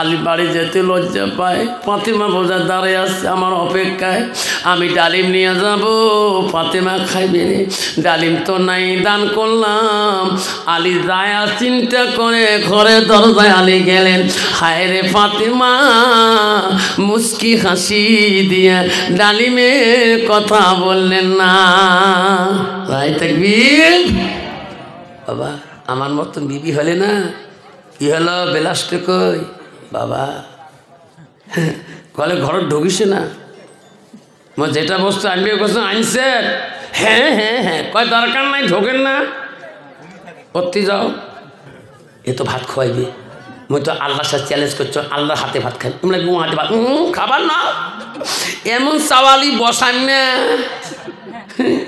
আলী বাড়ি যেতে লজ্জা পায়। ফাতেমা বোঝা দাঁড়িয়ে আসছে আমার অপেক্ষায়, আমি ডালিম নিয়ে যাব, ফাতেমা খাইবে। ডালিম তো নাই, দান করলাম। আলী যায় আর চিন্তা করে ঘরে দরজায় আলী গেলেন। হায় রে ফাতেমা মুস্কি হাসি দিয়ে ডালিমের কথা বললেন না। রায় তাকবীর। বাবা আমার মতন বিবি হলে না কি হলো, বেলাসটা কই বাবা, কলে ঘর ঢুকিছে না, যেটা বস্তু আনবে আনছে। হ্যাঁ হ্যাঁ হ্যাঁ কয় দরকার নাই, ঢোকেন না, করতে যাও। এ তো ভাত খাওয়াইবে, মই তো আল্লাহর সাথে চ্যালেঞ্জ করছো, আল্লাহর হাতে ভাত খাই। তোমরা হাতে ভাত খাবার না, এমন চাওয়ালি বসান না,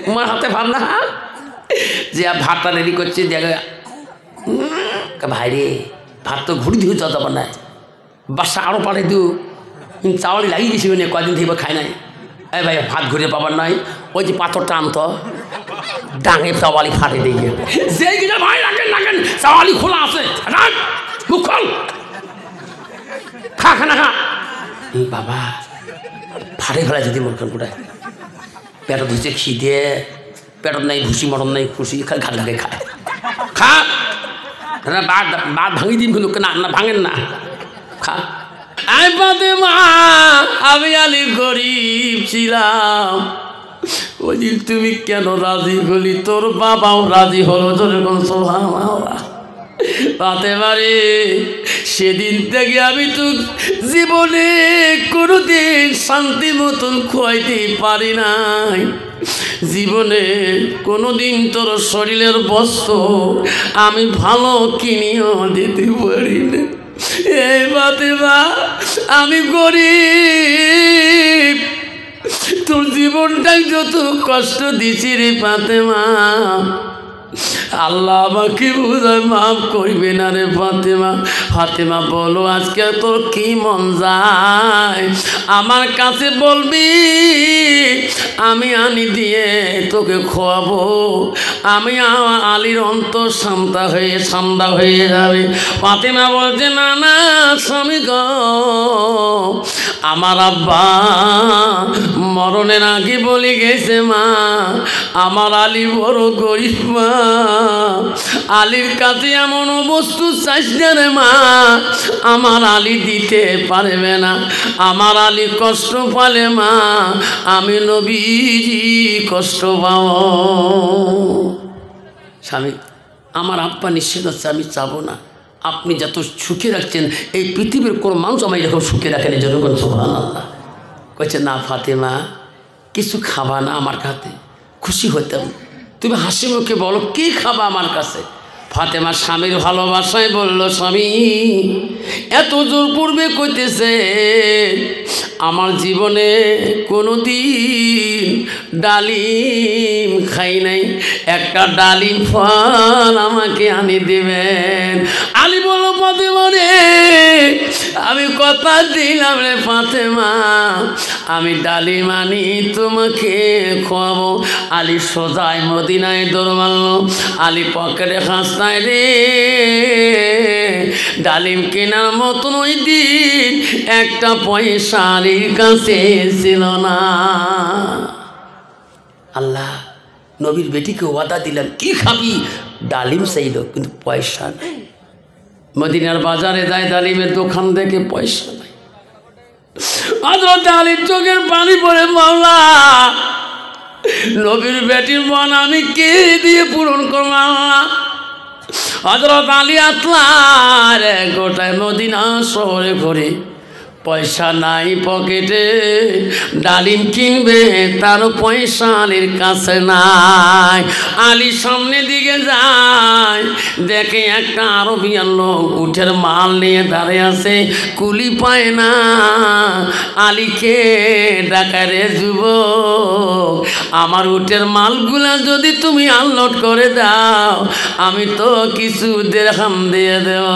তোমার হাতে ভাত না। যে ভাতটা রেডি করছে ভাই রে, ভাত তো ঘুরি দিও যত বানায়, বাসা আরও পারে দিও, চাওয়ালি লাগিয়ে গেছি কয়দিন থেকে খাই নাই। এই ভাই ভাত ঘুরে পাবার নাই, ওই যে পাথরটা আনতো ডাঙে চাওয়ালি ফাটে দিয়ে সেই কিনা ভাই রাখেন রাখেন, চাওয়ালি খোলা আছে, মুখ খোল, খা খানা খা। বাবা ফাটে ফেলা যদি মরখান কোটায় পেট ধুচ্ছে খিদে, পেটত নাই ভুসি, মরণ নাই খুশি, ঘাট ঘাটে খায়, খা বাদ ভাঙি দিন কিন্তু না না ভাঙেন না, খা। আই ফাতেমা আমি আলী গরিব ছিলাম, ওই দিন তুমি কেন রাজি হলি, তোর বাবাও রাজি হলো, যেরকম সুবহানাল্লাহ। ফাতেমা রে সেদিন থেকে আমি তো জীবনে কোনোদিন শান্তি মতন খোয়াইতে পারি নাই, জীবনে কোনোদিন তোর শরীরের বস্ত্র আমি ভালো কিনিও দিতে পারি না। এই ফাতেমা আমি গরিব, তোর জীবনটাই যত কষ্ট দিছি রে ফাতেমা, আল্লাহ আমাকে বোঝায় মাফ করবে না রে ফাতেমা। ফাতেমা বলো আজকে তোর কি মন যায়, আমার কাছে বলবি, আমি আনি দিয়ে তোকে খোয়াবো, আমি আলীর অন্তর ঠান্ডা হয়ে যাবে। ফাতেমা বলছে না না স্বামী গো, আমার আব্বা মরণের আগে বলে গেছে মা, আমার আলী বড় গরিব মা, আলীর কাছে এমন বস্তু চাইছে রে মা, আমার আলী দিতে পারবে না, আমার আলী কষ্ট পালে মা, আমি নবীজি কষ্ট পাব। স্বামী আমার আব্বা নিশ্চিত আছে, আমি চাবো না, আপনি যত সুখে রাখছেন এই পৃথিবীর কোনো মানুষ আমি এরকম সুখে রাখেন, যেরকম সুবহানাল্লাহ। কইছে না ফাতেমা কিছু খাবা না আমার কাছে, খুশি হইতাম, তুমি হাসি মুখে বলো কি খাবা আমার কাছে। ফাতেমা স্বামীর ভালোবাসায় বলল স্বামী এত জোর পূর্বে কইতেছে, আমার জীবনে কোনো দিন ডালিম খাই নাই, একটা ডালিম ফল আমাকে আনি দিবেন। আলী বলল ফাতেমা রে আমি কথা দিলাম রে ফাতেমা, আমি ডালিম আনি তোমাকে খাওয়াবো। আলী সোজায় মদিনায় দৌড় মারল, আলী পকেটে হাসতায় রে, ডালিম কেনার মতন ওই দিন একটা পয়সা আলীর কাছে ছিল না। আল্লাহ নবীর বেটিকে ওয়াদা দিলাম কি খাবি, ডালিম চাইল কিন্তু পয়সা নাই। মদিনার বাজারে যায়, ডালিমের দোকান দেখে পয়সা নাই। হযরত আলীর চোখের পানি পড়ে, মাওলা নবীর বেটির মন আমি কে দিয়ে পূরণ করলাম। হযরত আলী আতলার গোটায় মদিনা শহরে ঘুরে, পয়সা নাই পকেটে, ডালিম কিনবে তার পয়সা আলীর কাছে নাই। আলী সামনে দিকে যায়, দেখে একটা আরবিয়ান লোক উঠের মাল নিয়ে দাঁড়িয়ে আছে, কুলি পায় না। আলীকে ডাকায় রে যুবক, আমার উঠের মালগুলা যদি তুমি আনলোড করে দাও আমি তো কিছু দিরহাম দিয়ে দেব।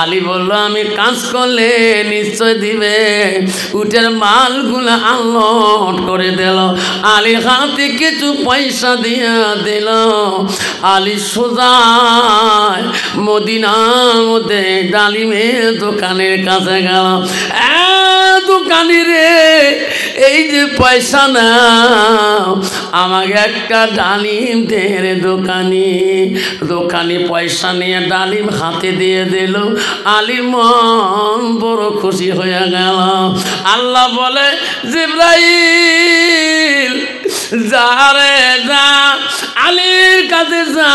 আলী বলল আমি কাজ করলে নিশ্চয় দিব দিবে উটের মালগুলো আনলোড করে দিল আলীর হাতে কিছু পয়সা দিয়া দিল আলী সোজা মদিনার মধ্যে ডালিমের দোকানের কাছে গেল দোকানি রে এই যে পয়সা নাও আমাকে একটা ডালিম দে রে দোকানি পয়সা নিয়ে ডালিম হাতে দিয়ে দিল আলীর মন বড় খুশি হয়ে গেল আল্লাহ বলে জিবরাইল যা রে যা আলীর কাছে যা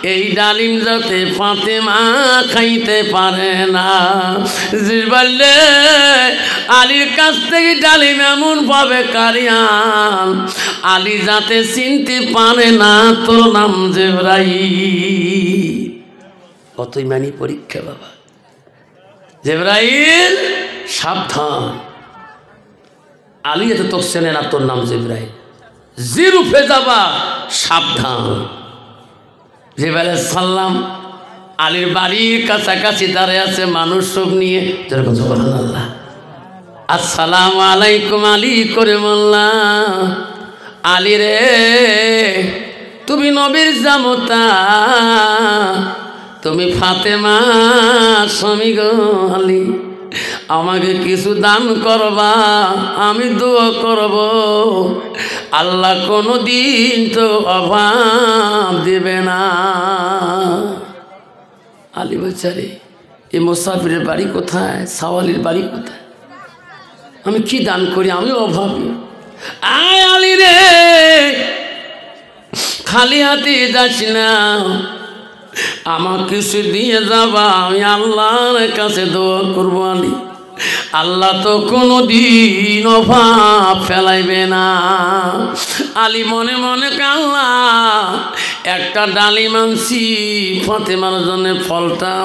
এই ডালিম যাতে ফাতেমা খাইতে পারে না জিবরাইল আলীর কাছ থেকে ডালিম এমন ভাবে কারিয়ান আলী যাতে চিনতে পারে না তোর নাম জিবরাইল কত ইমানি পরীক্ষা বাবা জিবরাইল সাবধান আলী এত তোর চেনে না তোর নাম জিবরাইল জিরুফে যাবা সাবধান জিবরাইল সাল্লাম আলীর বাড়ির কাছাকাছি দাঁড়িয়ে আছে মানুষ সব নিয়ে যেরকম সুবহানাল্লাহ আসসালামু আলাইকুম আলী করে মোল্লা আলী রে তুমি নবীর জামতা তুমি ফাতেমা স্বামী গো আলী আমাকে কিছু দান করবা আমি দোয়া করব আল্লাহ কোনো দিন তো অভাব দেবে না আলী বেচারে এই মুসাফিরের বাড়ি কোথায় সাওয়ালির বাড়ি কোথায় আমি কি দান করি আমি অভাবী আয় আলী রে খালি হাতে যাস না আমার কিছু দিয়ে যাবা আমি আল্লাহর কাছে দোয়া করবো আলী আল্লাহ তো কোনো দিন অভাব ফেলাইবে না আলী মনে মনে আল্লাহ একটা ডালিম আনছি ফাতেমার জন্য ফলটা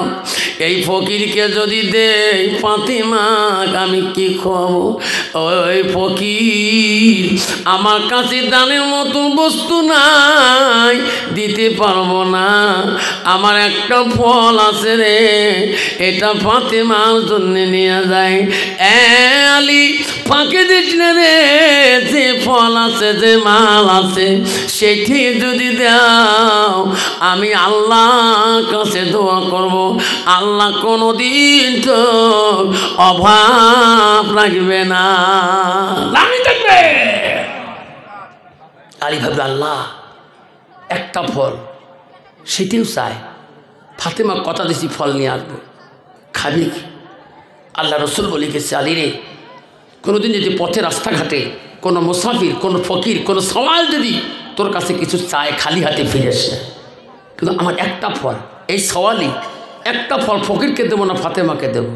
এই ফকিরকে যদি দেই ফাতেমাকে আমি কি খাওয়াবো ওই ফকির আমার কাছে দানের মতো বস্তু নাই দিতে পারবো না আমার একটা ফল আছে রে এটা ফাতেমার জন্য নিয়ে যায় আলী ফাঁকে দিস না রে যে ফল আছে যে মাল আছে সেটি যদি দাও আমি আল্লাহর কাছে দোয়া করব আল্লাহ কোনোদিন তো অভাব রাখবে না আমি থাকবে আলী ভাববে আল্লাহ একটা ফল সেটিও চায় ফাতেমা কথা দিছি ফল নিয়ে আসবো খাবি আল্লাহ রসুল বলে গেছে আলী রে কোনোদিন যদি পথে রাস্তাঘাটে কোনো মুসাফির কোনো ফকির কোনো সওয়াল যদি তোর কাছে কিছু চায় খালি হাতে ফিরে আসে কিন্তু আমার একটা ফল এই সওয়ালই একটা ফল ফকিরকে দেবো না ফাতেমাকে দেবো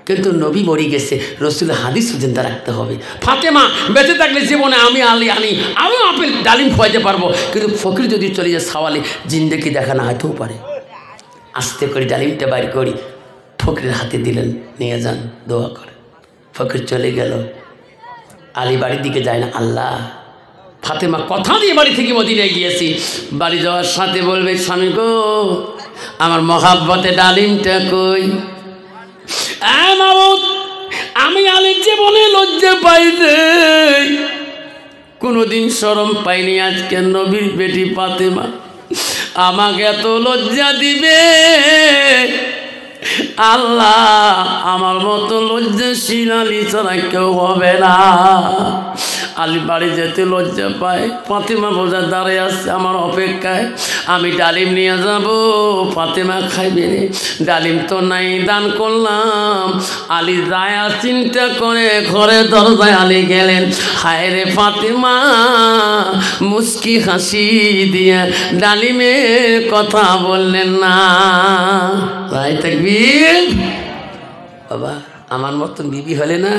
কিন্তু নবী মরে গেছে রসুলের হাদিস জিন্দা রাখতে হবে ফাতেমা বেঁচে থাকলে জীবনে আমি আলী আনি আমি আপেল ডালিম খোয়াইতে পারবো কিন্তু ফকির যদি চলে যায় সওয়ালে জিন্দেগি দেখা না হতেও পারে আস্তে করে ডালিমটা বাইর করি ফকিরের হাতে দিলেন নিয়ে যান দোয়া করে ফকির চলে গেল আলী বাড়ির দিকে যায় না আল্লাহ ফাতেমা কথা দিয়ে বাড়ি থেকে মদিনায় গিয়েছি বাড়ি যাওয়ার সাথে বলবে স্বামী গো আমার মহাব্বতে ডালিমটা কই মাবুদ আমি আলীর জীবনে লজ্জা পাই রে কোনোদিন শরম পাইনি আজকে নবীর বেটি ফাতেমা আমাকে এত লজ্জা দিবে আল্লাহ আমার মতো লজ্জাশীল আলী ছাড়া কেউ হবে না আলী বাড়ি যেতে লজ্জা পায় ফাতেমা বোঝা দাঁড়িয়ে আসছে আমার অপেক্ষায় আমি ডালিম নিয়ে যাব ফাতেমা খাইবে রে ডালিম তো নাই দান করলাম আলী যায় চিন্তা করে ঘরে দরজায় আলী গেলেন হায় রে ফাতেমা মুস্কি হাসি দিয়ে ডালিমের কথা বললেন না রায় তাকবীর বাবা আমার মতন বিবি হলে না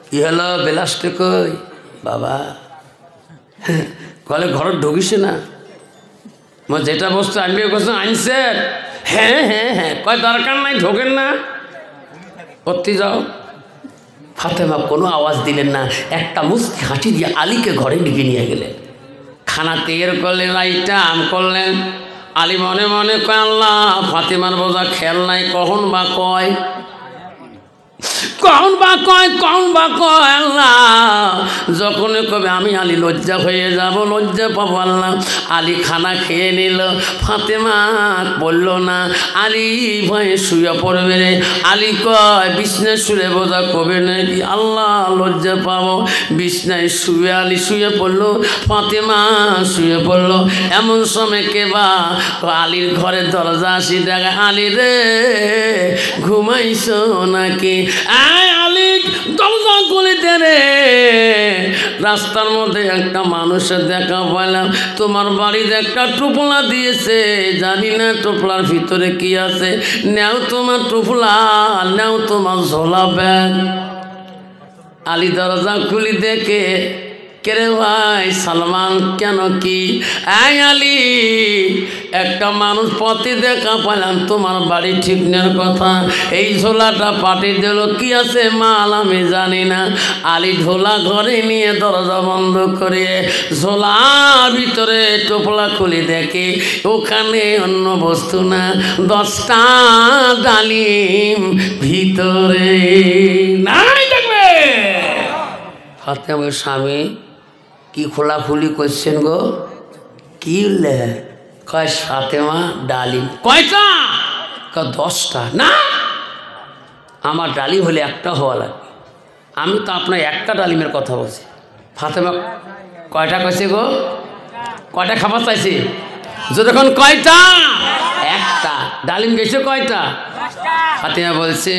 কি হলো বেলাসটা কই বাবা কলে ঘর ঢুকিছে না যেটা বস্তু আনবে কথা আনছে হ্যাঁ হ্যাঁ হ্যাঁ কয় দরকার নাই ঢোকেন না করতে যাও ফাতেমা কোনো আওয়াজ দিলেন না একটা মুস্কি হাসি দিয়ে আলীকে ঘরে ডেকে নিয়ে গেলেন খানা তৈরি করলেন রাইটা আম করলেন আলী মনে মনে কয় আল্লাহ ফাতেমার বোঝা খেয়াল নাই কখন বা কয় কখন বা কয় আল্লাহ যখন কবে আমি আলী লজ্জা হয়ে যাব, লজ্জা পাবো আল্লাহ। আলী খানা খেয়ে নিল, ফাতেমা বলল না, আলী ভয়ে শুয়ে পড়বে রে। আলী কয় বিছনায় শুয়ে বোঝা কবে নাকি আল্লাহ লজ্জা পাবো। বিছনায় শুয়ে আলী শুয়ে পড়লো, ফাতেমা শুয়ে পড়লো। এমন সময় কে বা আলীর ঘরের দরজা আসি দেখা, আলী রে ঘুমাইছো নাকি? আলী দরজা খুলে দে রে। রাস্তার মধ্যে একটা মানুষের দেখা পাইলাম, তোমার বাড়িতে একটা টোপলা দিয়েছে, জানি না টোপলার ভিতরে কি আছে। নেও তোমার টোপলা, নেও তোমার ঝোলা ব্যাগ। আলী দরজা খুলি দেখে, কেরে ভাই সালমান কেন কি? আলী একটা মানুষ পথে দেখা পাইলাম, তোমার বাড়ি ঠিক নেওয়ার কথা, এই ঝোলাটা পাঠিয়ে দিল, কি আছে মাল আমি জানি না। আলী ঝোলা ঘরে নিয়ে দরজা বন্ধ করে ঝোলা ভিতরে টোপলা খুলে দেখে, ওখানে অন্য বস্তু না, 10টা ডালিম ভিতরে নাই। দেখবে ফাতেমার স্বামী কি খোলাখুলি করছেন গো? কি উল্লে কয় ফাতেমা ডালিম কয়টা? 10টা। না, আমার ডালিম হলে একটা হওয়া লাগবে। আমি তো আপনার একটা ডালিমের কথা বলছি। ফাতেমা কয়টা কইছে গো? কয়টা খাবার চাইছে? যতক্ষণ কয়টা? একটা। ডালিম গেছে কয়টা? ফাতেমা বলছে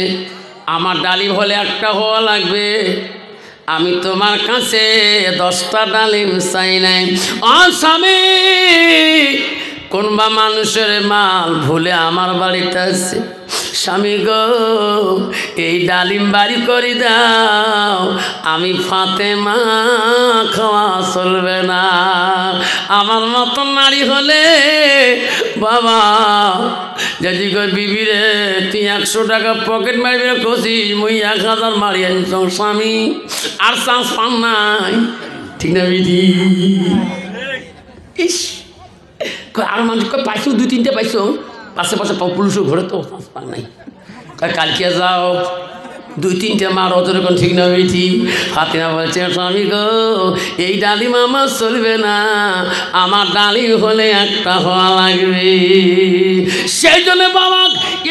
আমার ডালিম হলে একটা হওয়া লাগবে, আমি তোমার কাছে 10টা ডালিম চাই নাই। স্বামী কোনবা মানুষের মাল ভুলে আমার বাড়িতে আছে, স্বামী গো এই ডালিম বাড়ি করে দাও, আমি ফাতেমা খাওয়া চলবে না। আমার মতন নারী হলে বাবা যদি কই বিবি রে তুই 100 টাকা পকেট মারবি কষিস, মুই 1000 মারি আনছ স্বামী, আর চান্স পান নাই, ঠিক না বিধি? ইস আর মানুষ পাইছো, 2-3টে পাইছো, পাশে পাশে পুলিশও ঘরে তো চান্স পান নাই। কালকে যাও 2-3টে মারো, তোরকম ঠিক না বেঠি? ফাতেমা বলছে স্বামী গো এই ডালিম আমার চলবে না, আমার ডালিম হলে একটা হওয়া লাগবে। সেই জন্য বাবা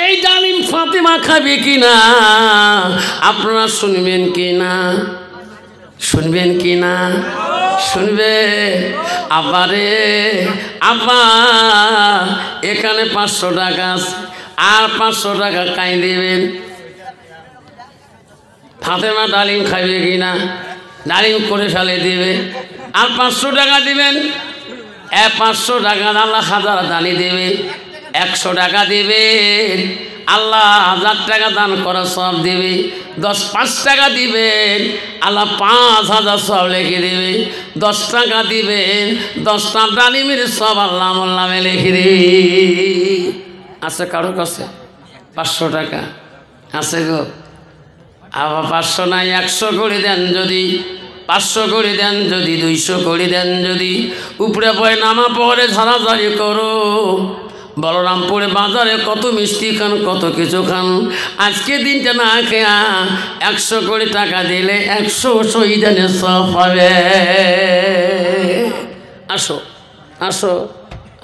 এই ডালিম ফাতেমা খাবে কি না আপনারা শুনবেন কি না? শুনবেন কি না? শুনবে? আবারে আব্বা এখানে 500 টাকা আছে, আর 500 টাকা কাই দেবেন। ফাতেমা ডালিম খাবে কি না? ডালিম করে ফেলে দেবে, আর 500 টাকা দিবেন। 500 টাকা আল্লাহ 1000 দানি দেবে, 100 টাকা দেবে আল্লাহ 1000 টাকা দান করা সব দেবে। 5 টাকা দিবেন আল্লাহ 5000 সব লিখে দেবে। 10 টাকা দিবেন 10টা ডালিমের সব আল্লাহ আমার নামে লিখে দেবে। আছে কারো কাছে 500 টাকা আছে গো? আবার 500 নাই 100 করে দেন, যদি 500 করে দেন, যদি 200 করে দেন, যদি উপরে পড়ে নামা পড়ে ঝাড়াঝাড়ি করো। বলরামপুরে বাজারে কত মিষ্টি খান, কত কিছু খান, আজকে দিনটা না খেয়া 100 করে টাকা দিলে 100 শহীদানের সব হবে। আসো আসো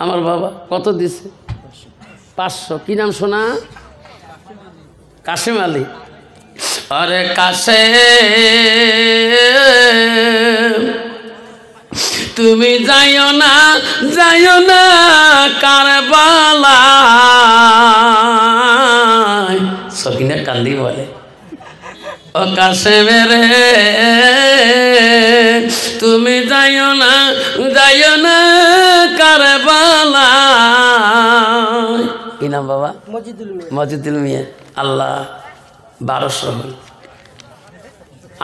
আমার বাবা কত দিছে? 500। কি নাম শোনা? কাশেম আলী। আরে কাশে তুমি যাইও না কারবালায়, সকিনা কান্দি বলে ও কাশেম রে তুমি যাইও না কারবালায়। কি নাম বাবা? মজিদুল মিয়া। আল্লাহ 1200 হল,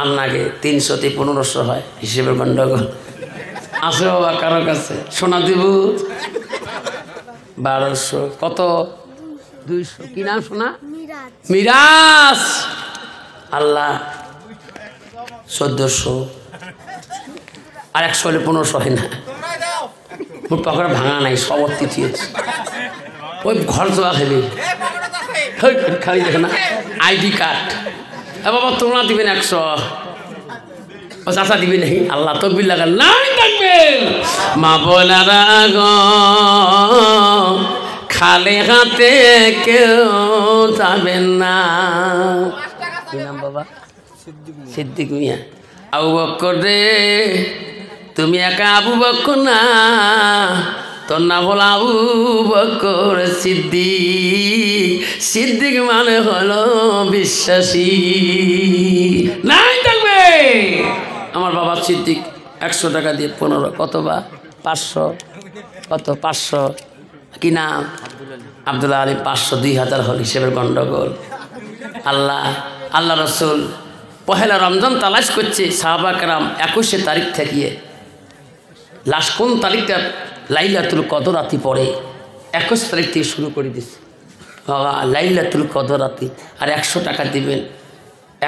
আন্নাকে 300 1500 হয়, হিসেবের গন্ডগোল আছে বাবা কারো কাছে? সোনা দিব 1200 কত? 200। কি নাম শোনা? মিরাজ। আল্লাহ 1400, আর 100 হলে 1500 হয় না। মোট পকেট ভাঙা নাই, সব অতিথি আছে। ওই ঘর যাওয়া খেলি খালি দেখে না, আইডি কার্ড বাবা তোমরা দিবেন 100, ও চাচা দিবি নাকি? আল্লাহ তকবির লাগান, নাই থাকবেন। মা বোনেরা গো, খালি হাতে কেউ যাবেন না। কি নাম বাবা? সিদ্দিক মিয়া। আবু বকর রে, তুমি একা আবু বকর না, তোর নাম হলো আবু বকর সিদ্দিক। সিদ্দিক মানে হলো বিশ্বাসী। নাই থাকবে। আমার বাবা সিদ্দিক 100 টাকা দিয়ে 15, কত বা 500, কত 500, কি নাম? আব্দুল আলী। 500 2000 হল, হিসেবের গন্ডগোল। আল্লাহ রসুল পহেলা রমজান তালাশ করছে, সাহাবা কেরাম 21 তারিখ থেকে, লাস্ট কোন তারিখটা লাইলাতুল কদর রাতি পড়ে, 21 তারিখ থেকে শুরু করে দিচ্ছে বাবা লাইলাতুল কদর রাতি। আর 100 টাকা দিবেন,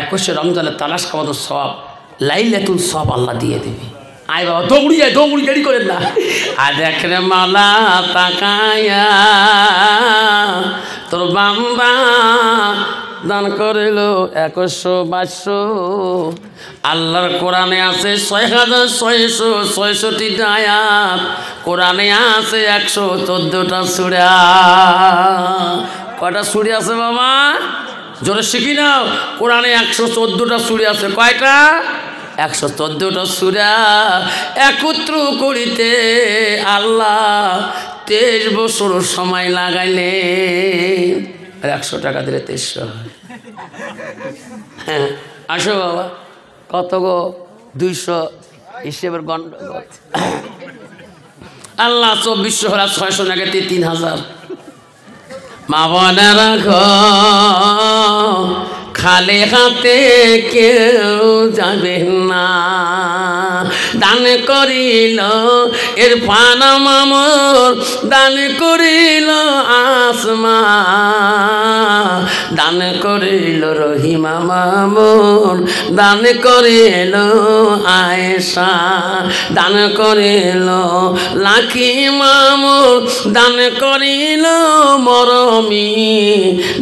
21 রমজানের তালাশ খাওয়ানোর সব, লাইলাতুল সব আল্লাহ দিয়ে দেবে। আয় বাবা দৌড়ি যায়, দৌড়ি দেরি করেন না। আর দেখরে মালা তাকায়া তোর বান্দা দান করিল 2100 আল্লাহর কোরআনে আছে 6666 আয়াত, কোরআনে আছে 114টা সূরা। কয়টা সূরা আছে বাবা? জোরে শিখি নাও। কোরআনে 114টা সূরা আছে। কয়টা? 114টা সূরা। একত্র করিতে আল্লাহ 23 বছর সময় লাগাইলেন। আর 100 টাকা দিলে 2300 হয়। হ্যাঁ আসো বাবা, কত গো? 200, হিসেবের গন্ডগোল। আল্লাহ 2400 হল, 600 টাকা 3000। মা বোনেরা গো, খালি হাতে কেউ যাবে না। দান করিল ইরফান মামুর, দান করিল আসমা, দান করিল রহিমা মামুর, দান করিল আয়েশা, দান করিল লাকি মামুর, দান করিল মরমি,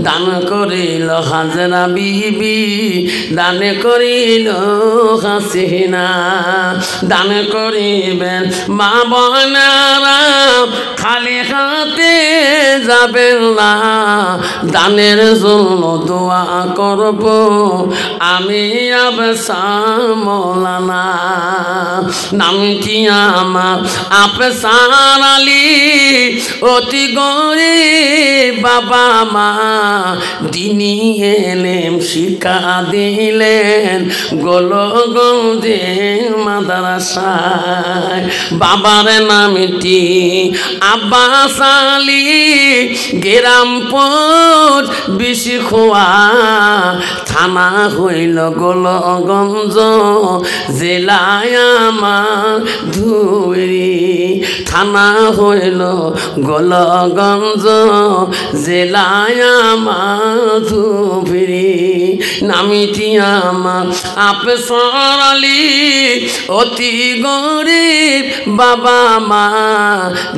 দান করিল হাজরা বিবি, দান করিল হাসিনা, দান করিবেন মা বোনেরা, খালি হাতে যাবেন না। দানের জন্য দোয়া করব আমি আবসা মৌলানা। নামটি আমার আফসার আলী, অতি গরিব বাবা মা, দিনী এলেম শিক্ষা দিলেন গোলগঞ্জে মাদ্রাসায়। বাবার নামটি আব্বাস আলী, গ্রাম পোস্ট বিশিখোয়া, থানা হইল গোলগঞ্জ, জেলায় আমার ধুবড়ি। থানা হইল গোলগঞ্জ, জেলায় আমার ধুবড়ি। নামটি আমার আফসার আলী, অতি গরিব বাবা মা,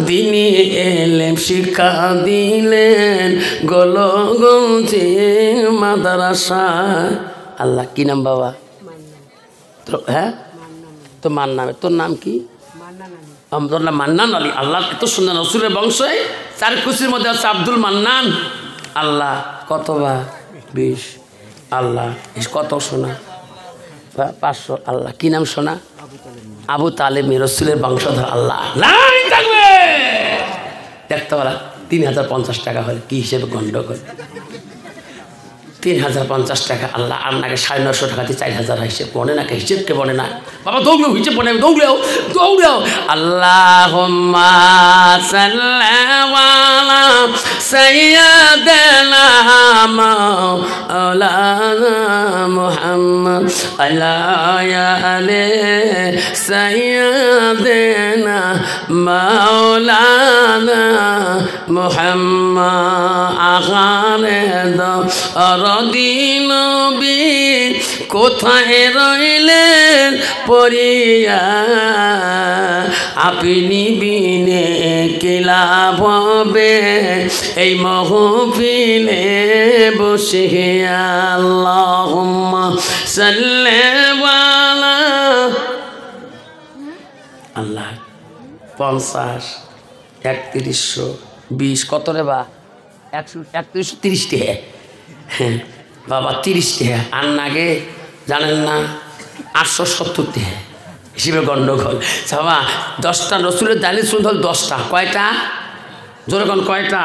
দিনী এলেম শিক্ষা দিলেন গোলগঞ্জে মাদ্রাসা। আল্লাহ কি নাম বাবা? হ্যাঁ তো মান্নান। তোর নাম কি? তোর নাম মান্নান আলী। আল্লাহ এত সুন্দর, রসুলের বংশে 4 খুশির মধ্যে আছে আব্দুল মান্নান। আল্লাহ কত বা? 20। আল্লাহ কত সোনা? 500। আল্লাহ কি নাম সোনা? আবু তালেব, রসুলের বংশধর। আল্লাহ নাই থাকবে। দেখতে বলা 3050 টাকা হলে কি হিসেবে গন্ডগোল? 3050 টাকা। আল্লাহ আপনাকে 950 টাকা দিয়ে 4000 হিসেব বনে না, হিসেবকে বনে না বাবা। দৌড়েও হিসেব বনে, দৌড়েও দৌড়েও। আল্লাহুম্মা সাল্লি আলা সাইয়্যিদিনা মাওলানা মুহাম্মদ, আলা আলি সাইয়্যিদিনা মাওলানা মুহাম্মদ। আখানে দ যদি নবী কোথায় রইলেন পড়িয়া আপনি বিনে কি লাভ হবে এই মাহফিলে বসে আল্লাহুম্মা সাল্লি আলা আল্লাহ 50 3120 কত রে বা 131 টাকা হ্যাঁ বাবা 30 টাকা আর নাগে জানেন না 870 টাকা হিসেবে গণ্ডগোল বাবা 10টা রসুলের দালি শুনতে হল 10টা কয়টা জোরে কোন কয়টা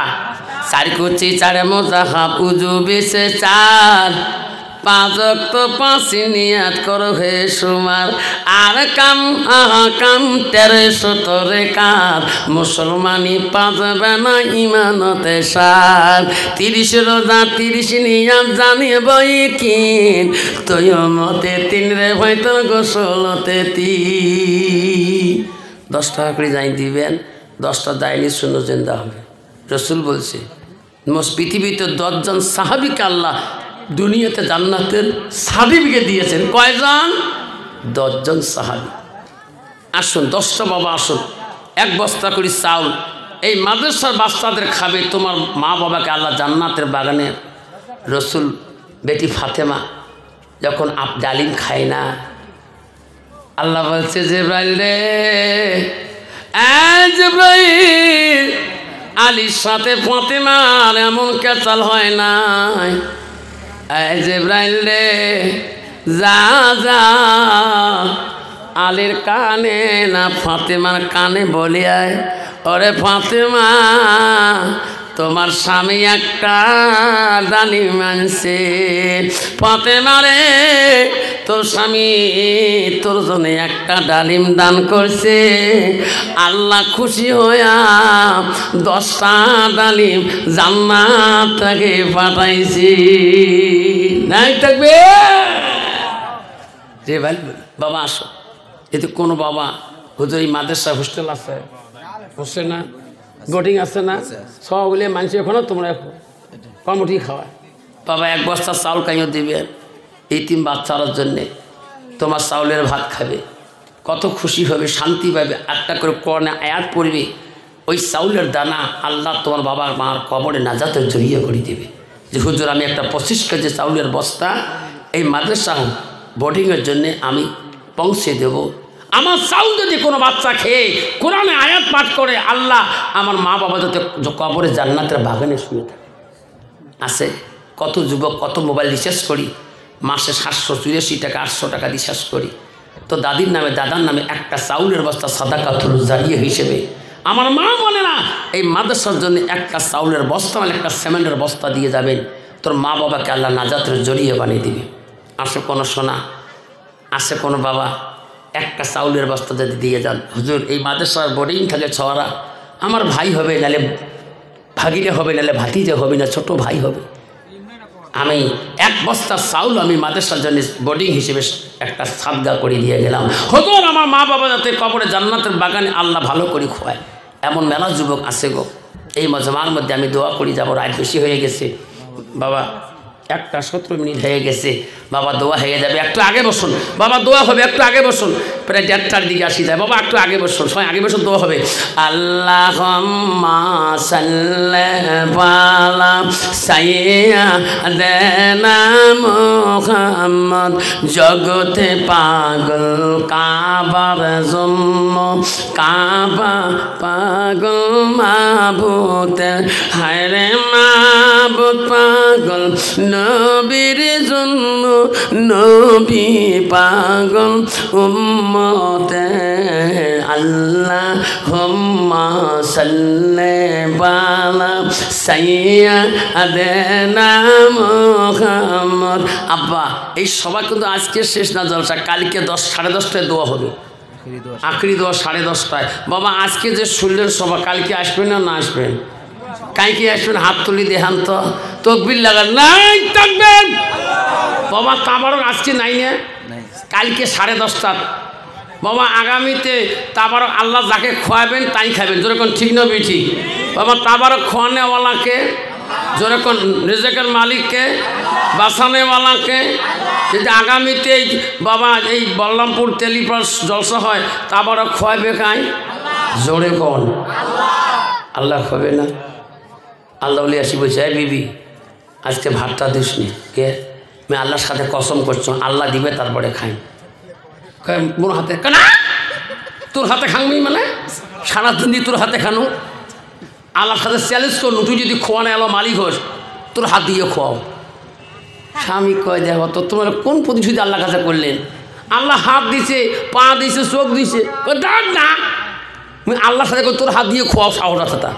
4 কুচি 4 মোজাহাব উজু বিশে 4 5 ওয়াক্ত 5 নিয়াত করো হে সুমার আর কাম কাম 13 কার মুসলমানি পাঁচবে না ইমানতে সার 30 রোজা 30 নিয়াত জানিব ইকিন তুই মতে 3 রে হয়তো গোসলতে 3 10 টাকা করে যাই দিবেন 10টা দাইনি শূন্য জিন্দা হবে রসুল বলছে পৃথিবীতে 10 জন সাহাবীকে আল্লাহ দুনিয়াতে জান্নাতের সার্টিফিকেট দিয়েছেন কয়জন 10 জন সাহাবী আসুন 10টা বাবা আসুন 1 বস্তা করে চাউল এই মাদ্রাসার বাচ্চাদের খাবে তোমার মা বাবাকে আল্লাহ জান্নাতের বাগানে রসুল বেটি ফাতেমা যখন ডালিম খায় না আল্লাহ বলছে জিবরাইল রে জিবরাইল আলীর সাথে ফাতেমার এমন কেচাল হয় নাই জিবরাইল রে যা যা আলীর কানে না ফাতেমার কানে বলে আয় ওরে ফাতেমা তোমার স্বামী একটা ডালিম আনছে ফাতেমা রে তোর স্বামী তোর জন্য একটা ডালিম দান করছে আল্লাহ খুশি হইয়া 10টা ডালিম জান্নাত থেকে পাঠাইছি নাই থাকবে যে ভাই বাবা আসো এতে কোনো বাবা হুজুর এই মাদ্রাসা হোস্টেল আছে হোস্টেল না বোটিং আছে না সবগুলো মানুষ এখনো তোমরা কমটি খাওয়ায় বাবা 1 বস্তা চাউল কাইও দিবেন এতিম বাচ্চার জন্যে তোমার চাউলের ভাত খাবে কত খুশি হবে শান্তি পাবে একটা করে কোরআনে আয়াত পড়বে ওই চাউলের দানা আল্লাহ তোমার বাবার মার কবরে নাজাতের জড়িয়ে করে দেবে যে হুজুর আমি একটা 25 কেজি চাউলের বস্তা এই মাদ্রাসা বোর্ডিংয়ের জন্যে আমি পৌঁছে দেব আমার চাউল যদি কোনো বাচ্চা খেয়ে কোরআনে আয়াত পাঠ করে আল্লাহ আমার মা বাবা যাতে কবরে জান্নাতের বাগানে শুয়ে থাকে আছে কত যুবক কত মোবাইল রিচার্জ করি মাসে 784 টাকা 800 টাকা রিচার্জ করি তো দাদির নামে দাদার নামে একটা চাউলের বস্তা সাদাকাতুল জারিয়া হিসেবে আমার মা মনে না এই মাদ্রাসার জন্য একটা চাউলের বস্তা মানে একটা সিমেন্টের বস্তা দিয়ে যাবেন তোর মা বাবাকে আল্লাহ নাজাতের জড়িয়ে বানিয়ে দিবে আসে কোনো সোনা আসে কোনো বাবা একটা চাউলের বস্তা যদি দিয়ে যান হুজুর এই মাদ্রাসার বোর্ডিং থাকে ছড়া আমার ভাই হবে নালে ভাগিনে হবে নালে ভাতিজা হবে না ছোট ভাই হবে আমি 1 বস্তা চাউল আমি মাদ্রাসার জন্য বোর্ডিং হিসেবে একটা সাদগা করে দিয়ে গেলাম হুজুর আমার মা বাবা যাতে কবরে জান্নাতের বাগানে আল্লাহ ভালো করে খোয়ায় এমন মেলা যুবক আছে গো এই মজমার মধ্যে আমি দোয়া করি যাব রাত বেশি হয়ে গেছে বাবা 1:17 মিনিট হয়ে গেছে বাবা দোয়া হয়ে যাবে একটু আগে বসুন বাবা দোয়া হবে একটু আগে বসুন প্রায় 1:30টার দিকে আসি যায় বাবা একটু আগে বসুন সবাই আগে বসুন দোয়া হবে আল্লাহুম্মা সাল্লি আলা সাইয়্যিদিনা মুহাম্মদ জগতে পাগল কাবার জন্য কাবা পাগল মাবুতে হায়রে মাবুত পাগল নবীর জন্য নবী পাগল উম্মতে আল্লাহুম্মা সাল্লি আলা সাইয়্যিদিনা মুহাম্মদ আব্বা এই সভা কিন্তু আজকে শেষ না জলসা কালকে 10:30টায় দোয়া হবে আখরি দোয়া 10:30টায় বাবা আজকে যে শুনলেন সভা কালকে আসবেন না আসবেন কালকে আসবেন হাত তুলি দেখান তো তকবির লাগান নাই থাকবেন বাবা তাবারক আজকে নাই না কালকে 10:30টা বাবা আগামীতে তাবারক আল্লাহ যাকে খোয়াবেন তাই খাবেন যেরকম ঠিক না বেঠি বাবা তাবারক খোয়ানেওয়ালাকে যেরকম রিজেকের মালিককে বাঁচানেওয়ালাকে। যদি আগামীতে এই বাবা এই বল্লমপুর তেলিপাস জলসা হয় তা আবার খোয়াবে কায়? জোরে কোন আল্লাহ খাবে না? আল্লাহ বলে আসি বলছে, এই বিবি আজকে ভাতটা দিস নি। কে? আমি আল্লাহর সাথে কসম করছো আল্লাহ দিবে তারপরে খাই। মোর হাতে কেনা তোর হাতে খাংবি মানে সারা দিন তোর হাতে খানো? আল্লাহর সাথে চ্যালেঞ্জ করলো, তুই যদি খোয়ানো এলো মালিক হোস তোর হাত দিয়ে খোয়াও। স্বামী কয় দেখো তো তোমার কোন প্রতিশ্রুতি আল্লাহর কাছে করলেন? আল্লাহ হাত দিছে, পা দিছে, চোখ দিছে, না তুমি আল্লাহর সাথে তোর হাত দিয়ে খোয়াও সাহস আছে তা।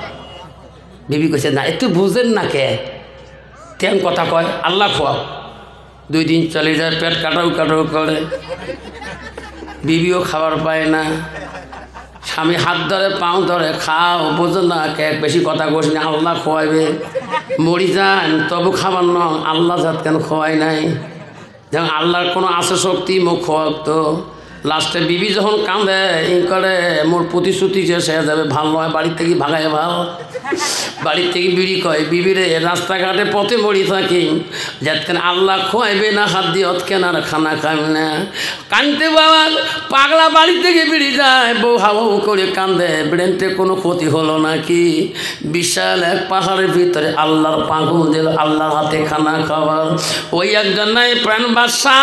বিবি কইছে না একটু বুঝেন না কে কেন কথা কয় আল্লাহ খোয়াও। 2 দিন চলে যায়, পেট কাটাও কাটাও করে, বিবিও খাবার পায় না। স্বামী হাত ধরে পাও ধরে খাও, বোঝো না কে বেশি কথা কোস না আল্লাহ খোয়াইবে। মরি যান তবু খাবার ন আল্লাহ জাত কেন খোয়াই নাই? যেমন আল্লাহর কোনো আছে শক্তি মুখ খোয়াক তো। লাস্টে বিবি যখন কাঁদে ই করে মোর প্রতিশ্রুতি যে সে যাবে ভালো নয়, বাড়ির থেকে ভাগায় ভালো। বাড়ির থেকে বিড়ি কয় বিবিরে রাস্তাঘাটে পথে মরি থাকি যাতেন আল্লাহ খোয়াইবে না হাত দিয়ে অতকেন আর খানা খাবে না। কানতে বাবা পাগলা বাড়ি থেকে বিড়ি যায়, বউ হাউ করে কান্দে, ব্রেনতে কোনো ক্ষতি হলো নাকি? বিশাল এক পাহাড়ের ভিতরে আল্লাহর পাগল দিল আল্লাহর হাতে খানা খাবার। ওই একজন নাই প্রাণ বাদশা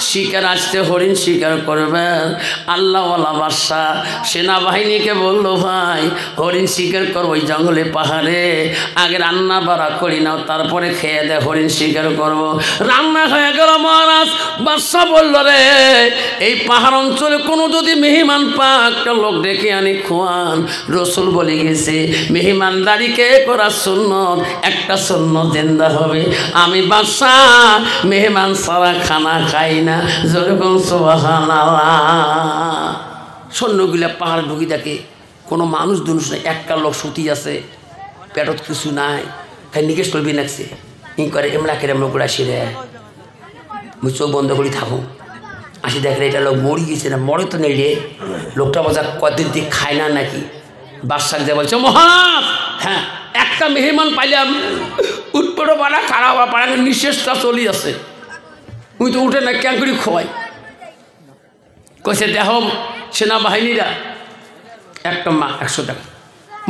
শিকার আসতে হরিণ শিকার করবে। আল্লাহওয়ালা বাদশা সেনাবাহিনীকে বললো ভাই হরিণ শিকার কর ওই জঙ্গলে পাহাড়ে, আগে রান্না বাড়া করি নাও তারপরে খেয়ে দে হরিণ শিকার করবো। রান্না হয়ে গেল মহারাজ। বাদশা বলল রে এই পাহাড় অঞ্চলে কোনো যদি মেহমান পা একটা লোক ডেকে আনি খোয়ান। রসুল বলে গেছে মেহমানদারিকে করা সুন্নত, একটা সুন্নত জিন্দা হবে। আমি বাদশা মেহমান সারা খানা খাই না। যেরকম সুবহানাল্লাহ। সৈন্যগুলা পাহাড় ঢুকি থাকে, কোনো মানুষ দুনুষ নাই, একটা লোক সুতি আছে, পেটত কিছু নাই, খাই নিকেশ করবি নাকছে ই করে এমরা কেরে লোকগুলা সেরে মুই চোখ বন্ধ করি থাকো। আসি দেখলে এটা লোক মরি গেছে না, মরে তো নেই রে, লোকটা বোঝা কদিন দিয়ে খায় না নাকি। বাদশাহ যে বলছে মহারাজ হ্যাঁ একটা মেহমান পাইলাম, উৎপড়ো পাড়া খারাপ পাড়া নিঃশেষটা চলি আছে, মুই তো উঠে না কেন করি খোয়াই। কইছে দেহ সেনাবাহিনীরা একটা মা 100 টাকা,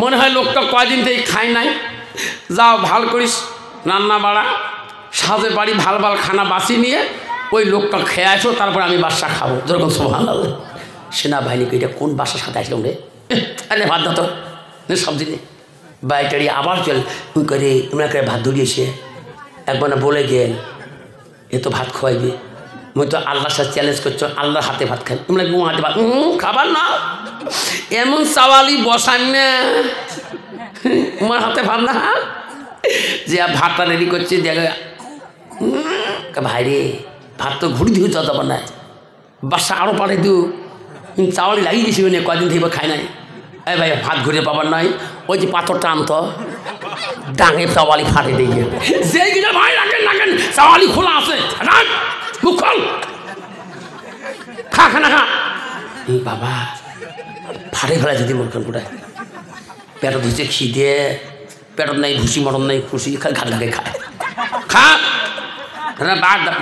মনে হয় লোকটা কয়দিন থেকে খায় নাই, যাও ভাল করিস রান্না বাড়া সাজে বাড়ি ভাল ভাল খানা বাঁচি নিয়ে ওই লোকটা খেয়ে আসো, তারপর আমি বাদশা খাবো। যেরকম সুবহানাল্লাহ। সেনাবাহিনীকে এটা কোন বাসার সাথে আসলাম রে? আরে ভাত দাও তো সবজি নেই বাইটারি আবার চল তুই করে তোমরা করে ভাত ধরিয়েছে একবার না বলে গেল এ তো ভাত খোয়াইবে। মুই তো আল্লাহর সাথে চ্যালেঞ্জ করছো আল্লাহর হাতে ভাত খাই, তোমরা কি হাতে ভাত খাবার না? এমন চাওয়ালি বসান না তোমার হাতে ভাত না, যে ভাতটা রেডি করছে দেখে ভাই রে ভাত তো ঘুরি দিয়ে যাওয়া যাবার নাই, বাসা আরও পাঠাই দিও চাওয়ালি লাগিয়ে দিয়েছি মানে কদিন থেকে খাই নাই। এই ভাই ভাত ঘুরে পাবার নাই, ওই যে পাথরটা আনতো ডাঙে চাওয়ালি ফাটে দিয়ে যে কিনা ভাই রাখেন রাখেন চাওয়ালি খোলা আছে মুখ খোল খা খানা খা। বাবা ফাটে ফেলা যদি মরখান কোটায় পেটত ধুচ্ছে খিদে, পেটত নাই ভুসি মরণ নাই খুশি খাই ঘাট ঘাটে খায় খা না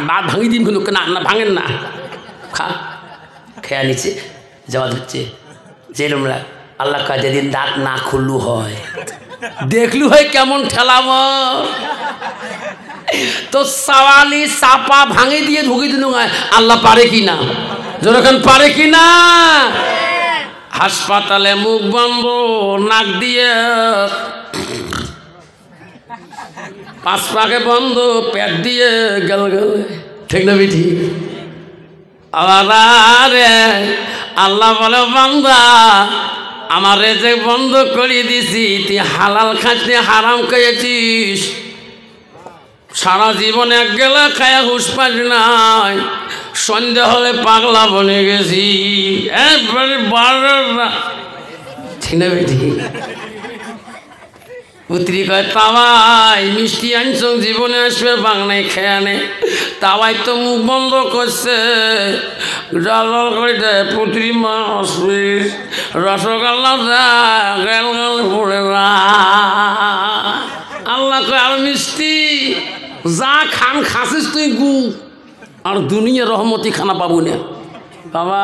বাদ ভাঙি দিন কিন্তু না না ভাঙেন না খা। খেয়া নিচ্ছে যাওয়া ধরছে যেরমরা আল্লাহ কাজ যেদিন দাঁত না খুললু হয় দেখলু হয় কেমন ঠেলাম তো সাওয়ালি চাপা ভাঙে দিয়ে ঢুকি দিল আল্লাহ পারে কি না, যখন পারে কি না। হাসপাতালে মুখ বন্ধ নাক দিয়ে, পাঁচ পাকে বন্ধ পেট দিয়ে গেল গেল, ঠিক না বিঠি? আরে আল্লাহ বলে বান্দা আমার রেজেক বন্ধ করে দিছি, তুই হালাল খাচ্ছি হারাম খেয়েছিস, সারা জীবন এক গেলা খায়া হুশ পাস নাই, সন্ধ্যা হলে পাগলা বনে গেছি একবারে 12টা, ঠিক না বেটি? পুত্রী কয় তাওয়াই মিষ্টি আনছ জীবনে আসবে বাংলায় খেয়ে আনে, তাওয়াই তো মুখ বন্ধ করছে জল জল করে দেয় পুত্রী মাস রসগোল্লা গেল গেল পড়ে না। আল্লাহ কয় আর মিষ্টি যা খান খাসিস তুই গু আর দুনিয়া রহমতি খানা পাবো না বাবা।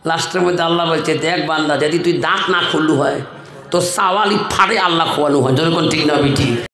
লাস্টের মধ্যে আল্লাহ বলছে দেখ বান্দা যদি তুই দাঁত না খুললু হয় তো সাওয়ালি ফাড়ে আল্লাহ খোয়ানো হয়, যেরকম ঠিক না ঠিক।